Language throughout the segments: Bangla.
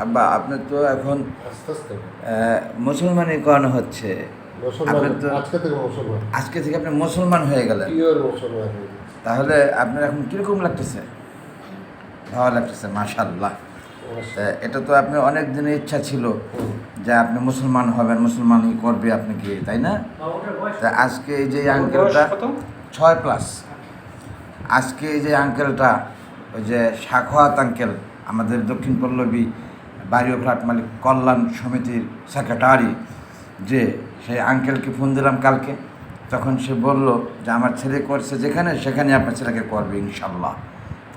আব্বা আপনার তো এখন আস্তে আস্তে মুসলমানই করানো হচ্ছে। মুসলমান আপনার তো আজকে থেকে মুসলমান, আজকে থেকে আপনি মুসলমান হয়ে গেলেন, পিওর মুসলমান হয়ে গেছে। তাহলে আপনার এখন কীরকম লাগতেছে? ভালো লাগতেছে, মাশাআল্লাহ। এটা তো আপনি অনেক দিনের ইচ্ছা ছিল যে আপনি মুসলমান হবেন, মুসলমানই করবে আপনাকে, তাই না? তা আজকে এই যে আঙ্কেলটা 6+, আজকে এই যে আঙ্কেলটা, ওই যে সাখাওয়াত আঙ্কেল, আমাদের দক্ষিণ পল্লবী বাড়ি ও ফ্ল্যাট মালিক কল্যাণ সমিতির সেক্রেটারি, যে সেই আঙ্কেলকে ফোন দিলাম কালকে, তখন সে বলল যে আমার ছেলে করছে যেখানে, সেখানে আপনার ছেলেকে করবে ইনশাল্লাহ।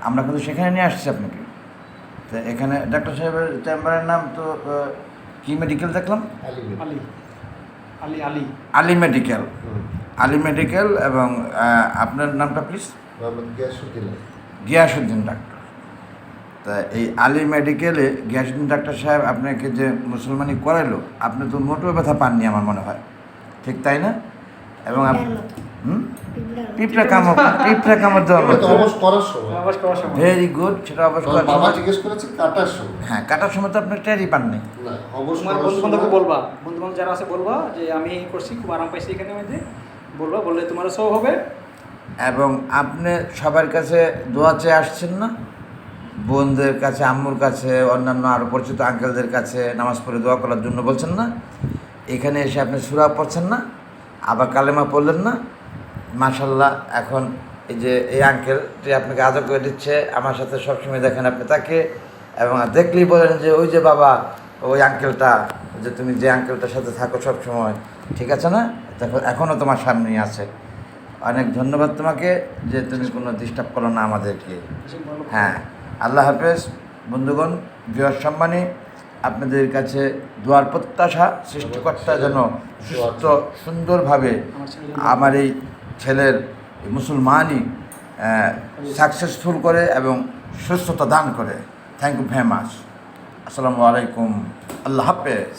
আমরা কিন্তু সেখানে নিয়ে আসছি আপনাকে। তো এখানে ডাক্তার সাহেবের চেম্বারের নাম তো কি মেডিকেল দেখলাম? আলী মেডিকেল। আলী মেডিকেল। এবং আপনার নামটা প্লিজ? গিয়াসউদ্দিন ডাক্তার। তা এই আলী মেডিকেলে গিয়াসউদ্দিন ডাক্তার সাহেব আপনাকে যে মুসলমানি করাইলো, আপনি তো মোটেও ব্যথা পাননি আমার মনে হয়, ঠিক তাই না? এবং পিঁপড়া কামড় দেওয়ার মতো। Very good. সেটা অবশ্য জিজ্ঞেস করেছে কাটার সময়। হ্যাঁ, কাটার সময় তো আপনার টেরই পাননি। তোমার বন্ধু-বান্ধবকে বলবা, বন্ধু-বান্ধব যারা আছে বলবা যে আমি করছি, খুব আরাম পাইছি এখানে মধ্যে, বলবা, বললে তোমারও সব হবে। এবং আপনি সবার কাছে দোয়া চেয়ে আসছেন না? বোনদের কাছে, আম্মুর কাছে, অন্যান্য আরও পরিচিত আঙ্কেলদের কাছে নামাজ পড়ে দোয়া করার জন্য বলছেন না? এখানে এসে আপনি সূরা পড়ছেন না, আবার কালেমা পড়লেন না? মাশাল্লাহ। এখন এই যে এই আঙ্কেলটি আপনাকে আদর করে দিচ্ছে, আমার সাথে সবসময় দেখেন আপনি তাকে, এবং দেখলেই বলেন যে ওই যে বাবা, ওই আঙ্কেলটা, যে তুমি যে আঙ্কেলটার সাথে থাকো সবসময়, ঠিক আছে না? দেখো এখনও তোমার সামনেই আছে। অনেক ধন্যবাদ তোমাকে যে তুমি কোনো ডিস্টার্ব করো না আমাদেরকে। হ্যাঁ, আল্লাহ হাফেজ। বন্ধুগণ, ভিউয়ার সম্মানী, আপনাদের কাছে দোয়ার প্রত্যাশা, সৃষ্টিকর্তা যেন সুস্থ সুন্দরভাবে আমার এই ছেলের মুসলমানই সাকসেসফুল করে এবং সুস্থতা দান করে। Thank you very much. আসসালামু আলাইকুম। আল্লাহ হাফেজ।